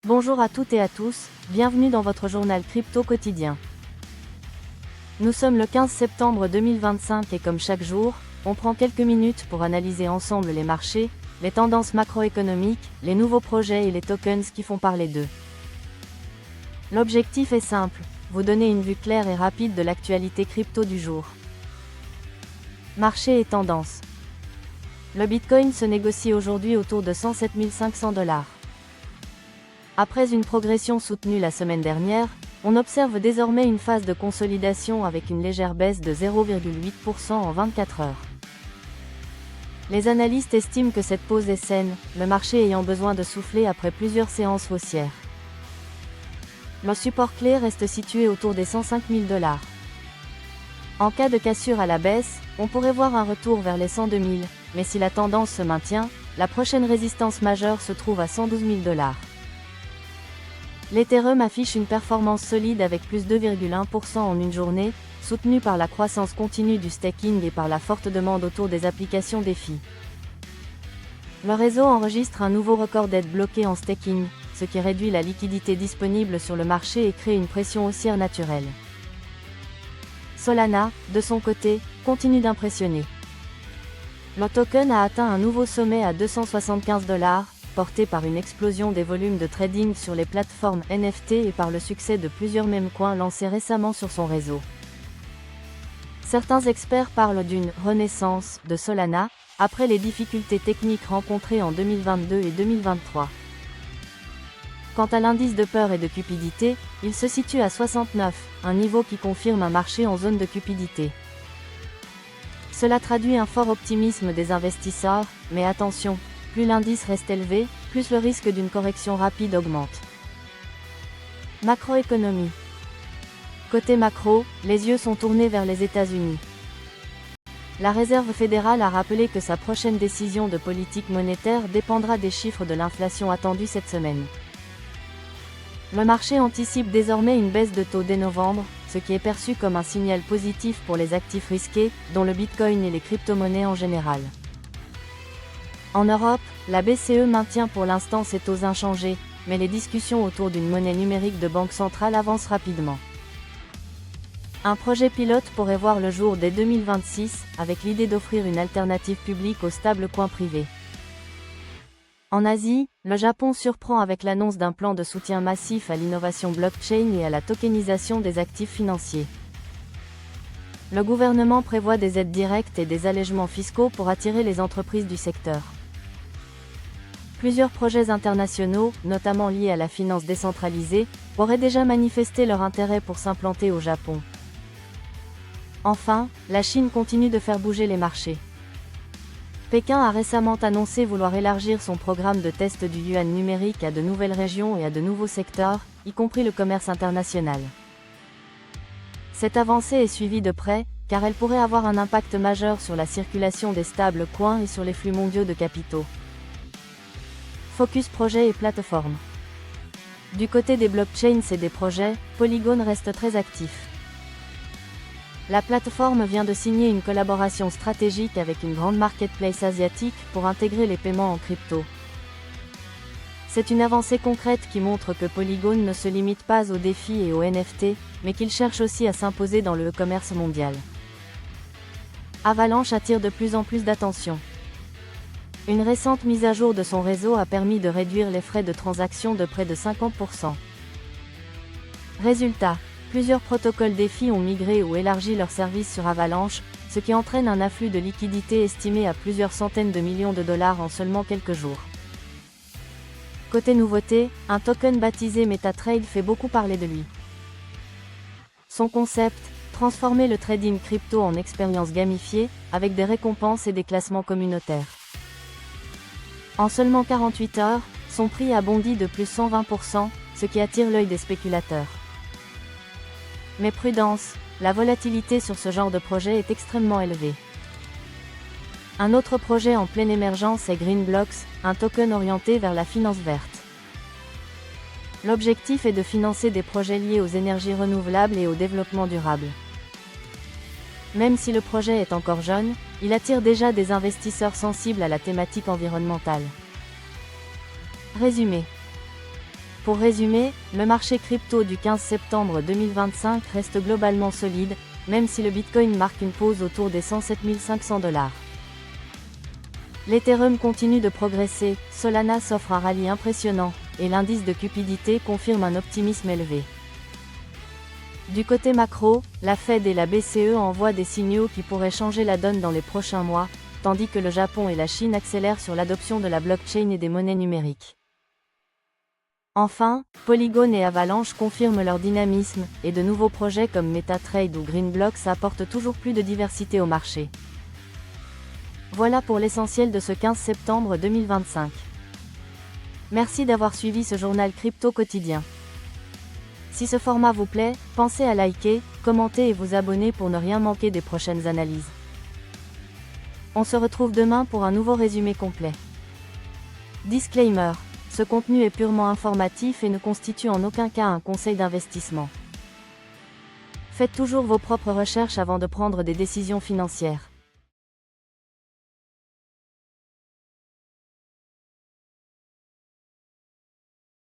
Bonjour à toutes et à tous, bienvenue dans votre journal crypto quotidien. Nous sommes le 15 septembre 2025 et comme chaque jour, on prend quelques minutes pour analyser ensemble les marchés, les tendances macroéconomiques, les nouveaux projets et les tokens qui font parler d'eux. L'objectif est simple, vous donner une vue claire et rapide de l'actualité crypto du jour. Marché et tendances. Le Bitcoin se négocie aujourd'hui autour de 107 500 $. Après une progression soutenue la semaine dernière, on observe désormais une phase de consolidation avec une légère baisse de 0,8% en 24 heures. Les analystes estiment que cette pause est saine, le marché ayant besoin de souffler après plusieurs séances haussières. Le support clé reste situé autour des 105 000 $. En cas de cassure à la baisse, on pourrait voir un retour vers les 102 000, mais si la tendance se maintient, la prochaine résistance majeure se trouve à 112 000 $. L'Ethereum affiche une performance solide avec plus 2,1% en une journée, soutenue par la croissance continue du staking et par la forte demande autour des applications DeFi. Le réseau enregistre un nouveau record d'aides bloquées en staking, ce qui réduit la liquidité disponible sur le marché et crée une pression haussière naturelle. Solana, de son côté, continue d'impressionner. Le token a atteint un nouveau sommet à 275 $, porté par une explosion des volumes de trading sur les plateformes NFT et par le succès de plusieurs meme coins lancés récemment sur son réseau. Certains experts parlent d'une « renaissance » de Solana, après les difficultés techniques rencontrées en 2022 et 2023. Quant à l'indice de peur et de cupidité, il se situe à 69, un niveau qui confirme un marché en zone de cupidité. Cela traduit un fort optimisme des investisseurs, mais attention, plus l'indice reste élevé, plus le risque d'une correction rapide augmente. Macroéconomie. Côté macro, les yeux sont tournés vers les États-Unis. La Réserve fédérale a rappelé que sa prochaine décision de politique monétaire dépendra des chiffres de l'inflation attendus cette semaine. Le marché anticipe désormais une baisse de taux dès novembre, ce qui est perçu comme un signal positif pour les actifs risqués, dont le Bitcoin et les crypto-monnaies en général. En Europe, la BCE maintient pour l'instant ses taux inchangés, mais les discussions autour d'une monnaie numérique de banque centrale avancent rapidement. Un projet pilote pourrait voir le jour dès 2026, avec l'idée d'offrir une alternative publique aux stablecoins privés. En Asie, le Japon surprend avec l'annonce d'un plan de soutien massif à l'innovation blockchain et à la tokenisation des actifs financiers. Le gouvernement prévoit des aides directes et des allègements fiscaux pour attirer les entreprises du secteur. Plusieurs projets internationaux, notamment liés à la finance décentralisée, auraient déjà manifesté leur intérêt pour s'implanter au Japon. Enfin, la Chine continue de faire bouger les marchés. Pékin a récemment annoncé vouloir élargir son programme de test du yuan numérique à de nouvelles régions et à de nouveaux secteurs, y compris le commerce international. Cette avancée est suivie de près, car elle pourrait avoir un impact majeur sur la circulation des stables coins et sur les flux mondiaux de capitaux. Focus projet et plateforme. Du côté des blockchains et des projets, Polygon reste très actif. La plateforme vient de signer une collaboration stratégique avec une grande marketplace asiatique pour intégrer les paiements en crypto. C'est une avancée concrète qui montre que Polygon ne se limite pas aux défis et aux NFT, mais qu'il cherche aussi à s'imposer dans le e-commerce mondial. Avalanche attire de plus en plus d'attention. Une récente mise à jour de son réseau a permis de réduire les frais de transaction de près de 50%. Résultat, plusieurs protocoles DeFi ont migré ou élargi leurs services sur Avalanche, ce qui entraîne un afflux de liquidités estimé à plusieurs centaines de millions de dollars en seulement quelques jours. Côté nouveauté, un token baptisé MetaTrade fait beaucoup parler de lui. Son concept, transformer le trading crypto en expérience gamifiée, avec des récompenses et des classements communautaires. En seulement 48 heures, son prix a bondi de plus 120%, ce qui attire l'œil des spéculateurs. Mais prudence, la volatilité sur ce genre de projet est extrêmement élevée. Un autre projet en pleine émergence est Greenblocks, un token orienté vers la finance verte. L'objectif est de financer des projets liés aux énergies renouvelables et au développement durable. Même si le projet est encore jeune, il attire déjà des investisseurs sensibles à la thématique environnementale. Résumé. Pour résumer, le marché crypto du 15 septembre 2025 reste globalement solide, même si le Bitcoin marque une pause autour des 107 500 $. L'Ethereum continue de progresser, Solana s'offre un rallye impressionnant, et l'indice de cupidité confirme un optimisme élevé. Du côté macro, la Fed et la BCE envoient des signaux qui pourraient changer la donne dans les prochains mois, tandis que le Japon et la Chine accélèrent sur l'adoption de la blockchain et des monnaies numériques. Enfin, Polygon et Avalanche confirment leur dynamisme, et de nouveaux projets comme MetaTrade ou Greenblocks apportent toujours plus de diversité au marché. Voilà pour l'essentiel de ce 15 septembre 2025. Merci d'avoir suivi ce journal crypto quotidien. Si ce format vous plaît, pensez à liker, commenter et vous abonner pour ne rien manquer des prochaines analyses. On se retrouve demain pour un nouveau résumé complet. Disclaimer. Ce contenu est purement informatif et ne constitue en aucun cas un conseil d'investissement. Faites toujours vos propres recherches avant de prendre des décisions financières.